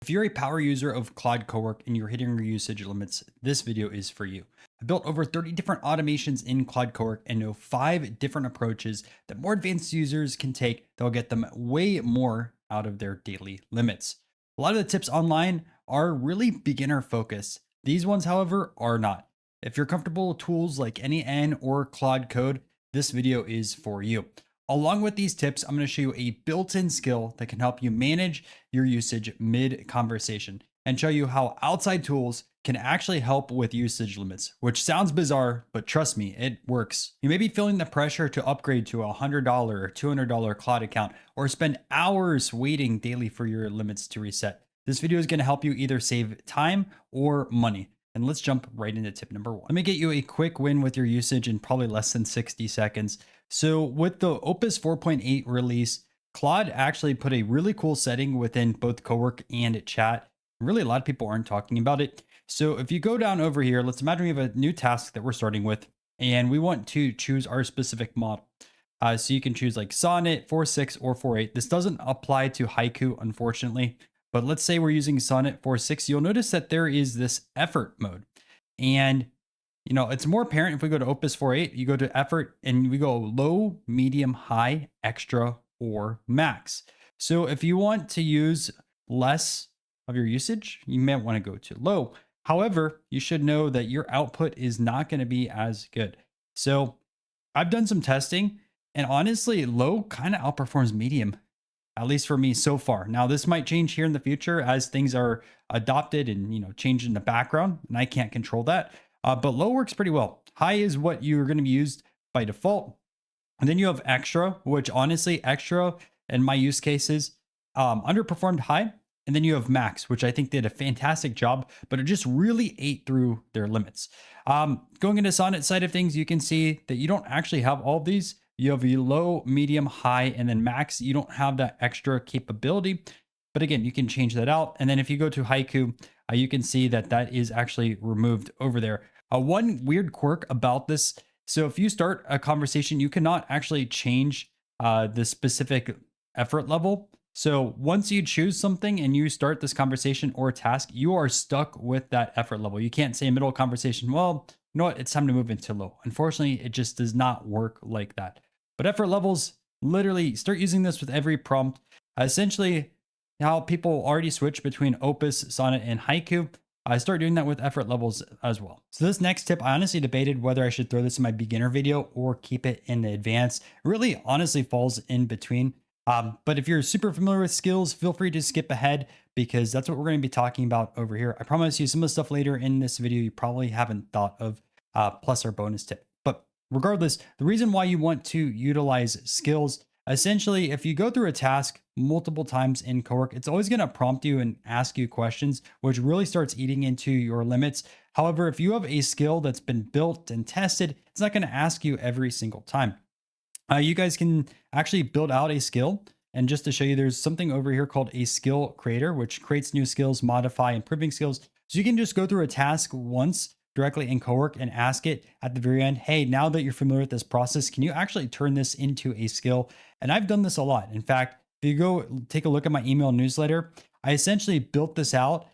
If you're a power user of Claude Cowork and you're hitting your usage limits, this video is for you. I built over 30 different automations in Claude Cowork and know 5 different approaches that more advanced users can take that will get them way more out of their daily limits. A lot of the tips online are really beginner focused. These ones, however, are not. If you're comfortable with tools like NEN or Claude Code, this video is for you. Along with these tips, I'm going to show you a built-in skill that can help you manage your usage mid-conversation and show you how outside tools can actually help with usage limits, which sounds bizarre, but trust me, it works. You may be feeling the pressure to upgrade to a $100 or $200 Claude account or spend hours waiting daily for your limits to reset. This video is going to help you either save time or money. And let's jump right into tip number 1. Let me get you a quick win with your usage in probably less than 60 seconds. So with the Opus 4.8 release, Claude actually put a really cool setting within both Cowork and chat. Really, a lot of people aren't talking about it. So if you go down over here, let's imagine we have a new task that we're starting with, and we want to choose our specific model. So you can choose like Sonnet, 4.6, or 4.8. This doesn't apply to Haiku, unfortunately. But let's say we're using Sonnet 4.6. You'll notice that there is this effort mode. And it's more apparent if we go to Opus 4.8, you go to effort and we go low, medium, high, extra, or max. So if you want to use less of your usage, you may want to go to low. However, you should know that your output is not going to be as good. So I've done some testing, and honestly, low kind of outperforms medium, at least for me so far. Now, this might change here in the future as things are adopted and change in the background, and I can't control that. But low works pretty well. High is what you're going to be used by default. And then you have extra, which honestly, extra in my use cases underperformed high. And then you have max, which I think did a fantastic job, but it just really ate through their limits. Going into Sonnet side of things, you can see that you don't actually have all of these. You have a low, medium, high, and then max. You don't have that extra capability. But again, you can change that out. And then if you go to Haiku, you can see that that is actually removed over there. One weird quirk about this. So if you start a conversation, you cannot actually change the specific effort level. So once you choose something and you start this conversation or task, you are stuck with that effort level. You can't say middle conversation, well, you know what, it's time to move into low. Unfortunately, it just does not work like that. But effort levels, literally start using this with every prompt. Essentially, how people already switch between Opus, Sonnet, and Haiku, I start doing that with effort levels as well. So this next tip, I honestly debated whether I should throw this in my beginner video or keep it in the advanced. It really honestly falls in between. But if you're super familiar with skills, feel free to skip ahead because that's what we're going to be talking about over here. I promise you some of the stuff later in this video you probably haven't thought of, plus our bonus tip. But regardless, the reason why you want to utilize skills, essentially, if you go through a task multiple times in Cowork, it's always going to prompt you and ask you questions, which really starts eating into your limits. However, if you have a skill that's been built and tested, it's not going to ask you every single time. You guys can actually build out a skill. And just to show you, there's something over here called a skill creator, which creates new skills, modify, improving skills. So you can just go through a task once directly in Cowork and ask it at the very end, hey, now that you're familiar with this process, can you actually turn this into a skill? And I've done this a lot. In fact, if you go take a look at my email newsletter, I essentially built this out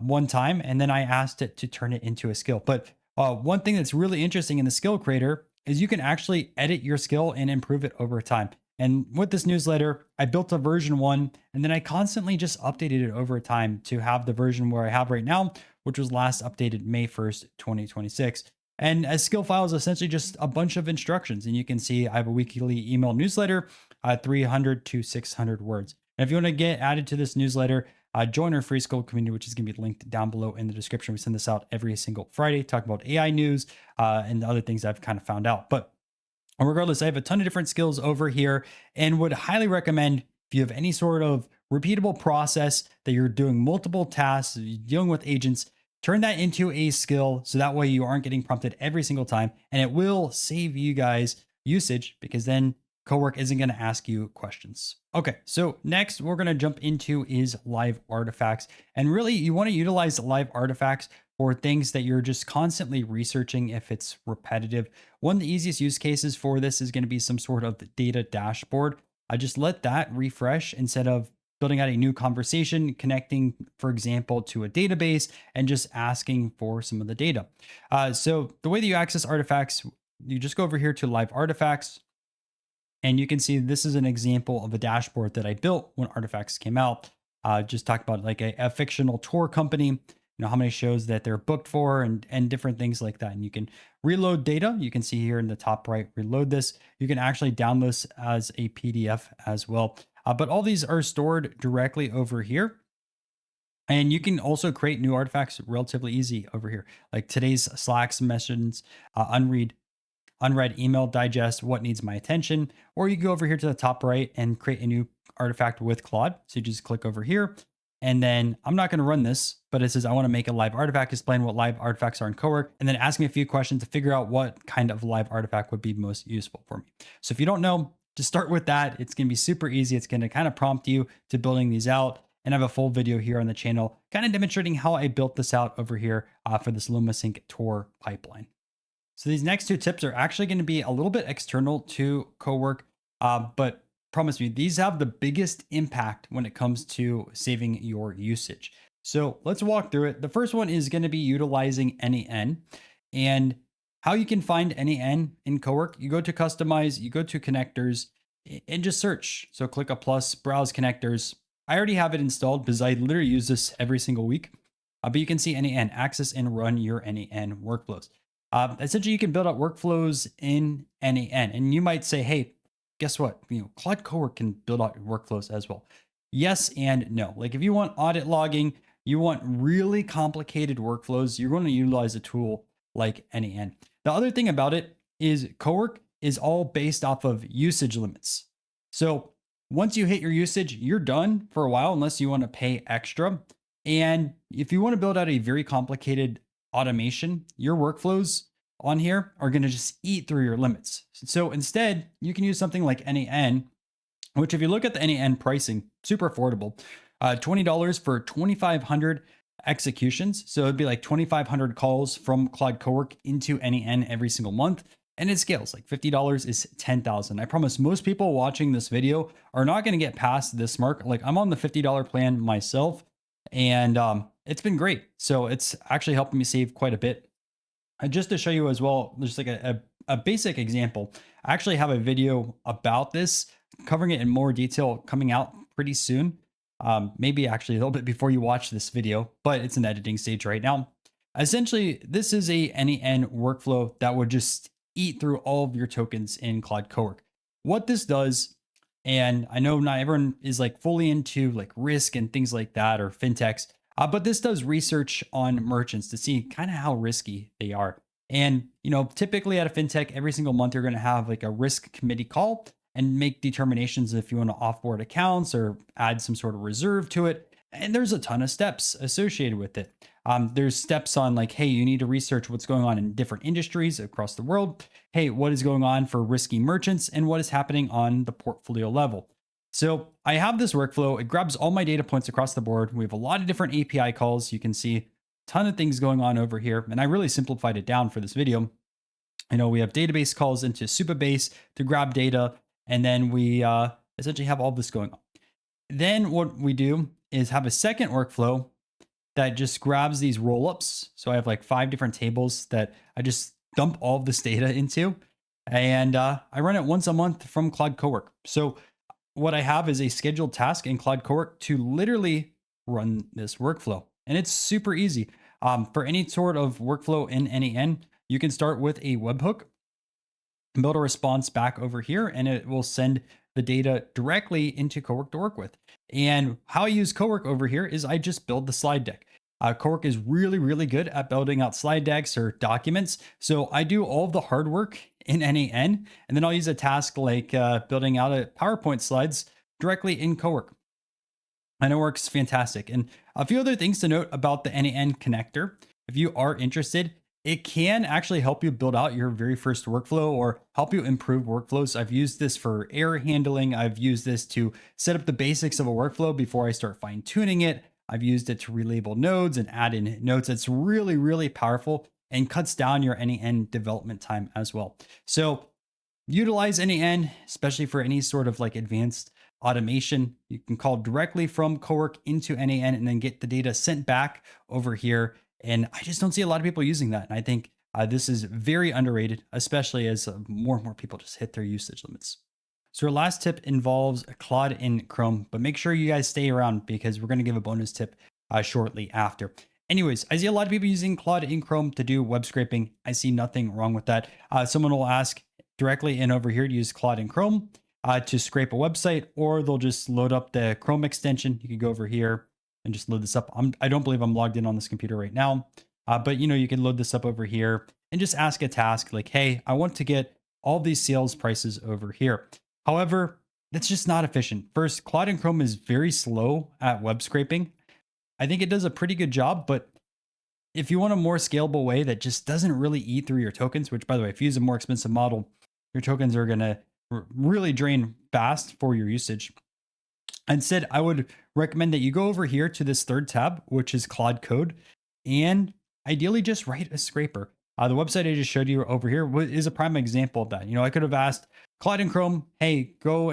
one time, and then I asked it to turn it into a skill. But one thing that's really interesting in the skill creator is you can actually edit your skill and improve it over time. And with this newsletter, I built a version 1, and then I constantly just updated it over time to have the version where I have right now, which was last updated May 1st, 2026. And a skill file is essentially just a bunch of instructions. And you can see I have a weekly email newsletter, 300 to 600 words. And if you want to get added to this newsletter, join our free skill community, which is going to be linked down below in the description. We send this out every single Friday, talk about AI news and other things I've kind of found out. But regardless, I have a ton of different skills over here and would highly recommend if you have any sort of repeatable process that you're doing multiple tasks, dealing with agents, turn that into a skill so that way you aren't getting prompted every single time, and it will save you guys usage because then Cowork isn't going to ask you questions. Okay, so next we're going to jump into is live artifacts. And really, you want to utilize live artifacts for things that you're just constantly researching if it's repetitive. One of the easiest use cases for this is going to be some sort of data dashboard. I just let that refresh instead of building out a new conversation, connecting, for example, to a database and just asking for some of the data. So the way that you access artifacts, you just go over here to live artifacts, and you can see this is an example of a dashboard that I built when artifacts came out. Just talk about like a fictional tour company, how many shows that they're booked for and different things like that. And you can reload data. You can see here in the top right, reload this. You can actually download this as a PDF as well. But all these are stored directly over here. And you can also create new artifacts relatively easy over here. Like today's Slack submissions, unread email digest, what needs my attention, or you can go over here to the top right and create a new artifact with Claude. So you just click over here, and then I'm not going to run this, but it says I want to make a live artifact, explain what live artifacts are in Cowork, and then ask me a few questions to figure out what kind of live artifact would be most useful for me. So if you don't know, just start with that. It's going to be super easy. It's going to kind of prompt you to building these out. And I have a full video here on the channel, kind of demonstrating how I built this out over here for this LumaSync Tor pipeline. So these next two tips are actually going to be a little bit external to Cowork, but promise me, these have the biggest impact when it comes to saving your usage. So let's walk through it. The first one is going to be utilizing NAN, and how you can find NAN in Cowork. You go to customize, you go to connectors, and just search. So click a plus, browse connectors. I already have it installed because I literally use this every single week. But you can see NAN, access and run your NAN workflows. Essentially, you can build out workflows in NAN, and you might say, "Hey, guess what? Claude Cowork can build out workflows as well." Yes and no. Like if you want audit logging, you want really complicated workflows, you're going to utilize a tool like NAN. The other thing about it is Cowork is all based off of usage limits. So once you hit your usage, you're done for a while unless you want to pay extra. And if you want to build out a very complicated automation, your workflows on here are going to just eat through your limits. So instead, you can use something like NAN, which if you look at the NAN pricing, super affordable, $20 for 2,500 executions. So it'd be like 2,500 calls from Claude Cowork into NAN every single month. And it scales like $50 is 10,000. I promise most people watching this video are not going to get past this mark. Like I'm on the $50 plan myself, and it's been great. So it's actually helping me save quite a bit. And just to show you as well, there's like a basic example. I actually have a video about this, covering it in more detail, coming out pretty soon. Maybe actually a little bit before you watch this video, but it's an editing stage right now. Essentially, this is a NAN workflow that would just eat through all of your tokens in Claude Cowork. What this does, and I know not everyone is like fully into like risk and things like that or fintechs, but this does research on merchants to see kind of how risky they are. And, typically at a fintech, every single month, you're going to have like a risk committee call and make determinations if you want to offboard accounts or add some sort of reserve to it. And there's a ton of steps associated with it. There's steps on like, hey, you need to research what's going on in different industries across the world. Hey, what is going on for risky merchants and what is happening on the portfolio level. So I have this workflow. It grabs all my data points across the board. We have a lot of different API calls. You can see a ton of things going on over here. And I really simplified it down for this video. We have database calls into Supabase to grab data. And then we essentially have all this going on. Then what we do is have a second workflow that just grabs these rollups. So I have like 5 different tables that I just dump all of this data into. And I run it once a month from Claude Cowork. So what I have is a scheduled task in Claude Cowork to literally run this workflow. And it's super easy. For any sort of workflow in NAN, you can start with a webhook, build a response back over here, and it will send the data directly into Cowork to work with. And how I use Cowork over here is I just build the slide deck. Cowork is really, really good at building out slide decks or documents. So I do all of the hard work in NAN, and then I'll use a task like building out a PowerPoint slides directly in Cowork. And it works fantastic. And a few other things to note about the NAN connector. If you are interested, it can actually help you build out your very first workflow or help you improve workflows. I've used this for error handling. I've used this to set up the basics of a workflow before I start fine tuning it. I've used it to relabel nodes and add in notes. It's really, really powerful and cuts down your NAN development time as well. So utilize NAN, especially for any sort of like advanced automation. You can call directly from Cowork into NAN and then get the data sent back over here. And I just don't see a lot of people using that. And I think this is very underrated, especially as more and more people just hit their usage limits. So our last tip involves Claude in Chrome, but make sure you guys stay around because we're going to give a bonus tip shortly after. Anyways, I see a lot of people using Claude in Chrome to do web scraping. I see nothing wrong with that. Someone will ask directly in over here to use Claude in Chrome to scrape a website, or they'll just load up the Chrome extension. You can go over here and just load this up. I don't believe I'm logged in on this computer right now, but you can load this up over here and just ask a task like, hey, I want to get all these sales prices over here. However, that's just not efficient. First, Claude in Chrome is very slow at web scraping. I think it does a pretty good job, but if you want a more scalable way that just doesn't really eat through your tokens, which by the way, if you use a more expensive model, your tokens are going to really drain fast for your usage. Instead, I would recommend that you go over here to this third tab, which is Claude Code, and ideally just write a scraper. The website I just showed you over here is a prime example of that. I could have asked Claude in Chrome, hey, go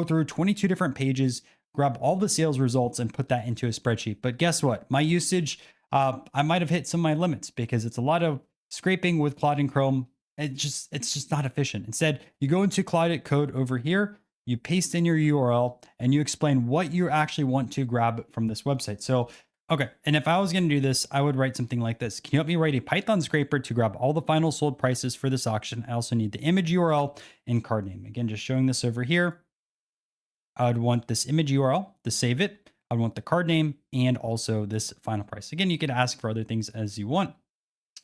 through 22 different pages, grab all the sales results and put that into a spreadsheet. But guess what? My usage, I might have hit some of my limits because it's a lot of scraping with Claude in Chrome. It's just not efficient. Instead, you go into Claude Code over here, you paste in your URL, and you explain what you actually want to grab from this website. So, okay, and if I was going to do this, I would write something like this. Can you help me write a Python scraper to grab all the final sold prices for this auction? I also need the image URL and card name. Again, just showing this over here. I would want this image URL to save it. I would want the card name and also this final price. Again, you could ask for other things as you want,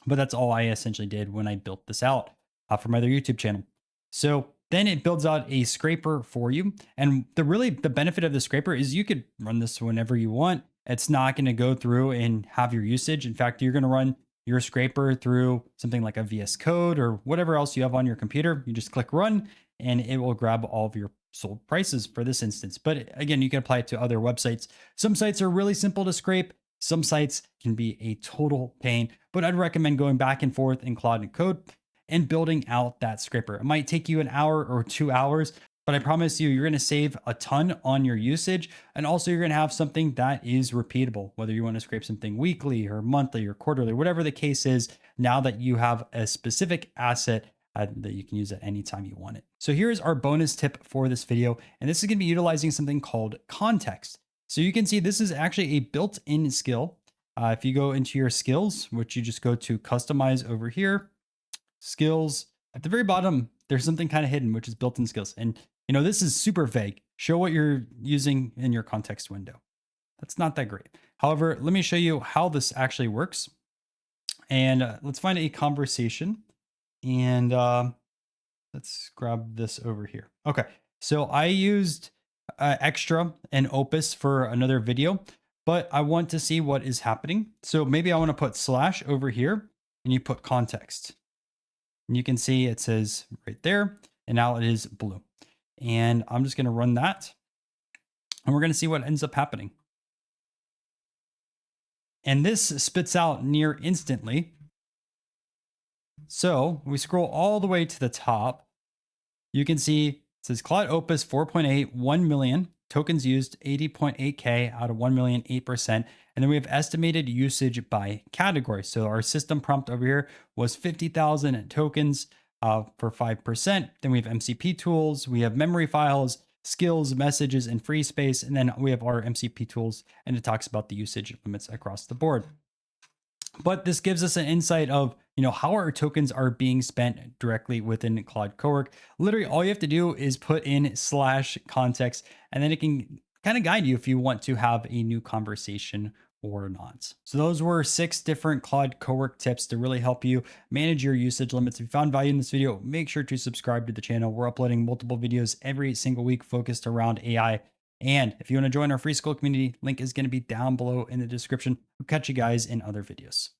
but that's all I essentially did when I built this out for my other YouTube channel. So then it builds out a scraper for you. And the benefit of the scraper is you could run this whenever you want. It's not going to go through and have your usage. In fact, you're going to run your scraper through something like a VS Code or whatever else you have on your computer. You just click run and it will grab all of your sold prices for this instance. But again, you can apply it to other websites. Some sites are really simple to scrape. Some sites can be a total pain, but I'd recommend going back and forth in Claude Code and building out that scraper. It might take you an hour or 2 hours, but I promise you, you're going to save a ton on your usage. And also you're going to have something that is repeatable, whether you want to scrape something weekly or monthly or quarterly, whatever the case is, now that you have a specific asset that you can use at any time you want it. So here's our bonus tip for this video. And this is going to be utilizing something called context. So you can see this is actually a built-in skill. If you go into your skills, which you just go to customize over here, skills at the very bottom, there's something kind of hidden, which is built-in skills. And this is super vague. Show what you're using in your context window. That's not that great. However, let me show you how this actually works. And let's find a conversation. And let's grab this over here. Okay, so I used Extra and Opus for another video, but I want to see what is happening. So maybe I want to put slash over here and you put context. And you can see it says right there, and now it is blue. And I'm just going to run that and we're going to see what ends up happening. And this spits out near instantly. So we scroll all the way to the top. You can see it says Claude Opus 4.8, 1 million tokens used, 80.8K out of 1 million, 8%. And then we have estimated usage by category. So our system prompt over here was 50,000 tokens for 5%. Then we have MCP tools, we have memory files, skills, messages, and free space. And then we have our MCP tools, and it talks about the usage limits across the board. But this gives us an insight of, how our tokens are being spent directly within Claude Cowork. Literally, all you have to do is put in slash context, and then it can kind of guide you if you want to have a new conversation or not. So those were 6 different Claude Cowork tips to really help you manage your usage limits. If you found value in this video, make sure to subscribe to the channel. We're uploading multiple videos every single week focused around AI. And if you want to join our free school community, link is going to be down below in the description. We'll catch you guys in other videos.